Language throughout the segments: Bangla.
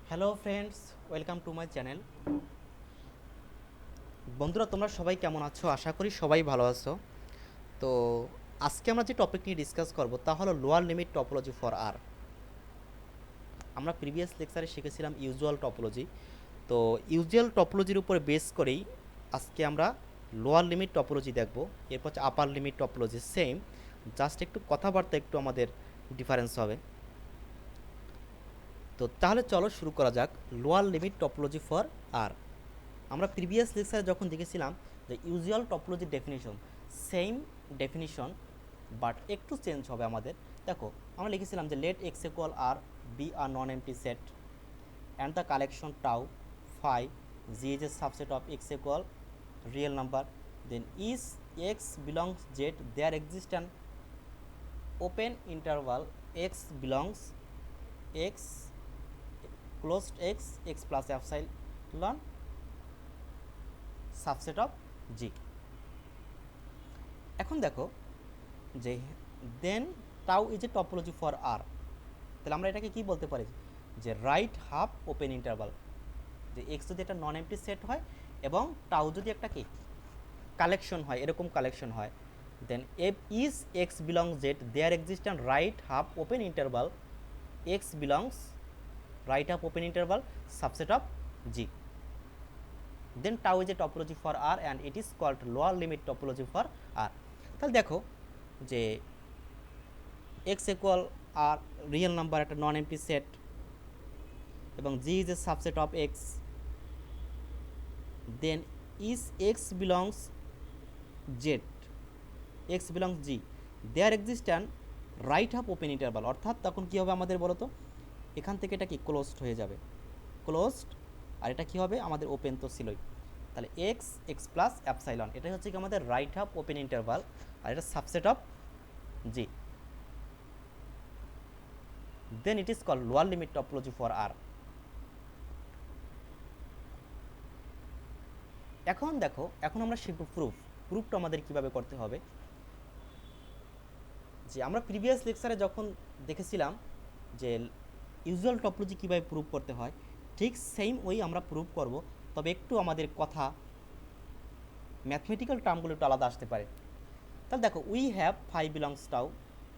Hello friends, welcome to my channel. বন্ধুরা, তোমরা সবাই কেমন আছো? আশা করি সবাই ভালো আছো। তো আজকে আমরা যে টপিক নিয়ে ডিসকাস করব তা হলো lower limit topology for R. আমরা প্রিভিয়াস লেকচারে শিখেছিলাম ইউজুয়াল টপোলজি। তো ইউজুয়াল টপোলজির উপরে বেস করেই আজকে আমরা লোয়ার লিমিট টপোলজি দেখব। এরপর হচ্ছে আপার লিমিট টপোলজি, সেম, জাস্ট একটু কথাবার্তা একটু আমাদের ডিফারেন্স হবে। তো তাহলে চলো শুরু করা যাক। Lower limit topology for R. আমরা প্রিভিয়াস লেকচারে যখন দেখেছিলাম যে ইউজুয়াল টপোলজির ডেফিনিশন, সেম ডেফিনিশন বাট একটু চেঞ্জ হবে আমাদের। দেখো, আমরা লিখেছিলাম যে let X equal R be R non empty set and the collection tau phi G is a subset of X equal real number, then is X belongs Z there exist an open interval X belongs X closed X X plus epsilon subset of G. এখন দেখো যে then tau is a topology for R. তাহলে আমরা এটাকে কি বলতে পারি যে রাইট হাফ ওপেন ইন্টারভাল, যে এক্স যদি একটা নন এমটি সেট হয় এবং টাউ যদি একটা কি কালেকশন হয়, এরকম কালেকশন হয়, then F is X belongs Z there exist and right half open interval X belongs right half open interval subset of G, then tau is a topology for R and it is called lower limit topology for R. তাহলে দেখো যে X equal R real number একটা নন এমটি সেট এবং G is a subset of X, then is X belongs Z X belongs G there exist an right half open interval. অর্থাৎ তখন কী হবে আমাদের বলো তো, এখান থেকে এটা কি ক্লোজড হয়ে যাবে, ক্লোজড, আর এটা কী হবে আমাদের ওপেন তো ছিলই। তাহলে এক্স এক্স প্লাস অ্যাপসাইলন, এটাই হচ্ছে কি আমাদের রাইট হাফ ওপেন ইন্টারভাল, আর এটা subset of G, then it is called lower limit topology for R. এখন দেখো, এখন আমরা শিখব প্রুফটা আমাদের কিভাবে করতে হবে। যে আমরা প্রিভিয়াস লেকচারে যখন দেখেছিলাম যে ইউজুয়াল টপোলজি কীভাবে প্রুভ করতে হয়, ঠিক সেম ওই আমরা প্রুভ করব, তবে একটু আমাদের কথা ম্যাথমেটিক্যাল টার্মগুলো একটু আলাদা আসতে পারে। তাহলে দেখো, we have phi belongs tau,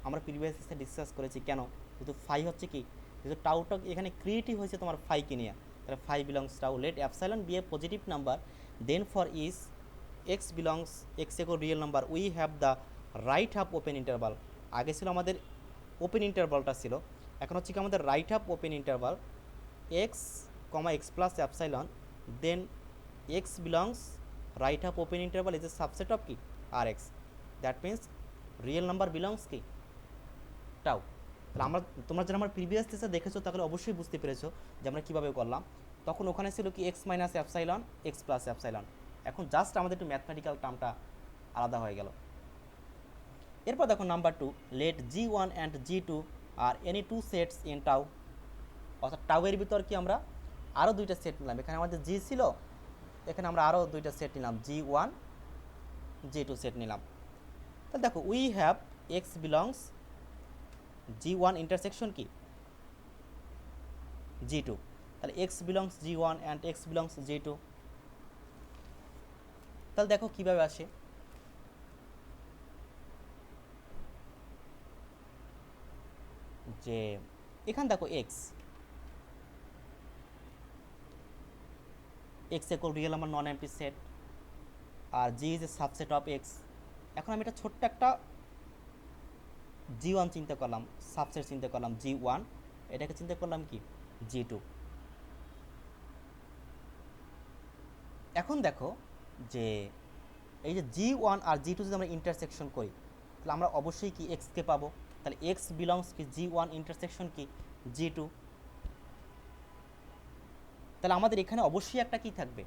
আমরা প্রিভিয়াস লেকচারে ডিসকাস করেছি কেন, যেহেতু ফাই হচ্ছে কি, যেহেতু টাউটা এখানে ক্রিয়েটিভ হয়েছে তোমার ফাইকে নিয়ে, তাহলে phi belongs tau let epsilon be a positive number, then for is X belongs X equal real number we have the right half open interval. আগে ছিল আমাদের ওপেন ইন্টারভালটা ছিল, এখন হচ্ছে কি আমাদের right half open interval X comma X plus epsilon, then X belongs right half open interval is a subset of কি R X, that means real number belongs কি টাউ। তাহলে আমরা, তোমরা যারা আমার প্রিভিয়াস লেকচার দেখেছো তাহলে অবশ্যই বুঝতে পেরেছো যে আমরা কীভাবে করলাম। তখন ওখানে ছিল কি x minus epsilon x plus epsilon, এখন জাস্ট আমাদের একটু ম্যাথমেটিক্যাল টার্মটা আলাদা হয়ে গেল। এরপর দেখো number 2, let G one and G two are any two sets in tau. অর্থাৎ টাউয়ের ভিতর কি আমরা আরও দুইটা সেট নিলাম, এখানে আমাদের জি ছিল, এখানে আমরা আরও দুইটা সেট নিলাম, G one G two set নিলাম। তাহলে দেখো we have x belongs G one intersection কি জি টু, তাহলে x belongs G one and x belongs G two. তাহলে দেখো কীভাবে আসে, যে এখানে দেখো x x equal real number non empty set আর G is a subset of x. এখন আমি এটা ছোট্ট একটা জি ওয়ান চিন্তা করলাম, সাবসেট চিন্তা করলাম জি ওয়ান, এটাকে চিন্তা করলাম কি জি টু। এখন দেখো যে এই যে জি ওয়ান আর জি টু যদি আমরা ইন্টারসেকশন করি, তাহলে আমরা অবশ্যই কি এক্সকে পাবো, তাহলে এক্স বিলংস কি জি ওয়ান ইন্টারসেকশন কি জি টু। তাহলে আমাদের এখানে অবশ্যই একটা কি থাকবে,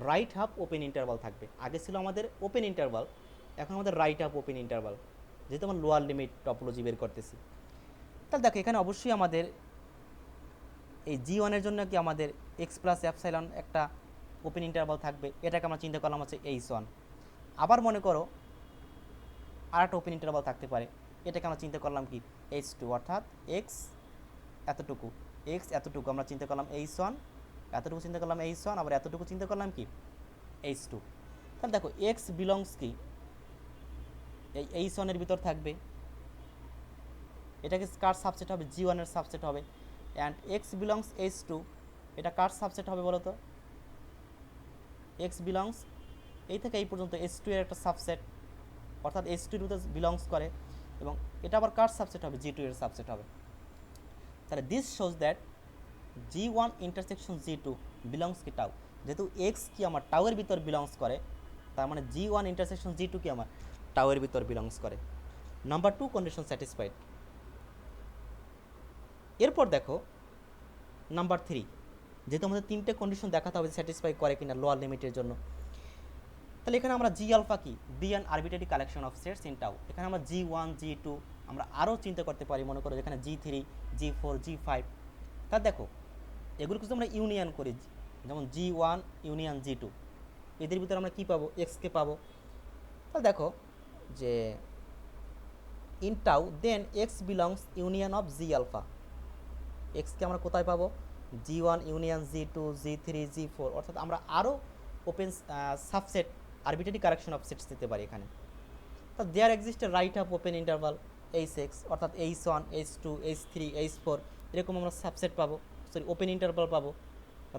রাইট হাফ ওপেন ইন্টারভাল থাকবে। আগে ছিল আমাদের ওপেন ইন্টারভাল, এখন আমাদের রাইট হাফ ওপেন ইন্টারভাল, যেহেতু আমরা লোয়ার লিমিট টপোলজি বের করতেছি। তাহলে দেখো এখানে অবশ্যই আমাদের এই জি ওয়ানের জন্য কি আমাদের এক্স প্লাস অ্যাপসাইলন একটা ওপেন ইন্টারভাল থাকবে, এটাকে আমরা চিন্তা করলাম হচ্ছে এইচ ওয়ান। আবার মনে করো আর একটা ওপেন ইন্টারভাল থাকতে পারে, এটাকে আমরা চিন্তা করলাম কি এইচ টু, অর্থাৎ এক্স এতটুকু এক্স এতটুকু আমরা চিন্তা করলাম H1, এতটুকু চিন্তা করলাম H1, আবার এতটুকু চিন্তা করলাম কি H2। তাহলে দেখো এক্স বিলংস কি এই H1 এর ভিতর থাকবে, এটাকে কার সাবসেট হবে, G1 এর সাবসেট হবে। অ্যান্ড এক্স বিলংস H2, এটা কার সাবসেট হবে বলো তো, এক্স বিলংস এই থেকে এই পর্যন্ত H2 এর একটা সাবসেট, অর্থাৎ H2 এর ভিতর বিলংস করে, এবং এটা আবার কার সাবসেট হবে, G2 এর সাবসেট হবে। তাহলে this shows that G1 intersection G2 belongs কি টাউ, যেহেতু এক্স কি আমার টাউয়ের ভিতর বিলংস করে, তার মানে G1 ইন্টারসেকশন G2 কি আমার টাউয়ের ভিতর বিলংস করে। Number 2 condition satisfied. এরপর দেখো নাম্বার 3, যেহেতু আমাদের তিনটে কন্ডিশন দেখাতে হবে স্যাটিসফাই করে কিনা লোয়ার লিমিটের জন্য, তাহলে এখানে আমরা জি আলফা কি be an arbitrary collection of sets in tau, এখানে আমরা G1 G2 আমরা আরও চিন্তা করতে পারি, মনে করো এখানে G3 G4 G5। তা দেখো এগুলো কিছু আমরা ইউনিয়ন করি, যেমন G1 ইউনিয়ন G2, এদের ভিতরে আমরা কী পাবো, এক্সকে পাবো। তাহলে দেখো যে in tau then X belongs union of G alpha, এক্সকে আমরা কোথায় পাবো, G1 union G2 G3 G4, অর্থাৎ আমরা আরও open subset arbitrary collection of sets দিতে পারি এখানে। তো there exist a right of open interval H6, অর্থাৎ H1 H2 H3 H4 এরকম আমরা সাবসেট পাবো, সরি ওপেন ইন্টারভাল পাবো,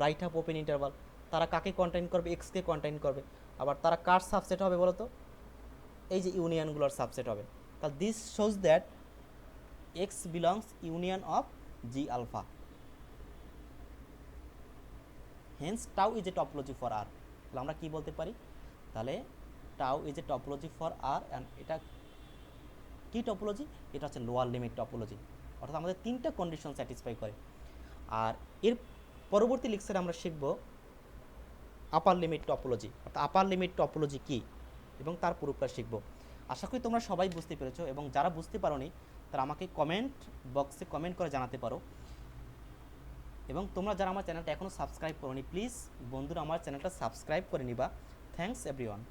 রাইট অফ ওপেন ইন্টারভাল। তারা কাকে কন্টেইন করবে, এক্সকে কন্টেইন করবে। আবার তারা কার সাবসেট হবে বলো তো, এই যে ইউনিয়নগুলোর সাবসেট হবে। তাহলে this shows that X belongs union of G alpha, hence tau is a topology for R. তাহলে আমরা কি বলতে পারি, তাহলে tau is a topology for R, and এটা কি টপোলজি, এটা হচ্ছে লোয়ার লিমিট টপোলজি, অর্থাৎ আমাদের তিনটা কন্ডিশন স্যাটিসফাই করে। আর এর পরবর্তী লেকচারে আমরা শিখব আপার লিমিট টপোলজি, অর্থাৎ আপার লিমিট টপোলজি কী এবং তার পুরোটা শিখব। আশা করি তোমরা সবাই বুঝতে পেরেছো, এবং যারা বুঝতে পারোনি তারা আমাকে কমেন্ট বক্সে কমেন্ট করে জানাতে পারো। এবং তোমরা যারা আমার চ্যানেলটা এখনও সাবস্ক্রাইব করোনি, প্লিজ বন্ধুরা আমার চ্যানেলটা সাবস্ক্রাইব করে নিবা। Thanks everyone.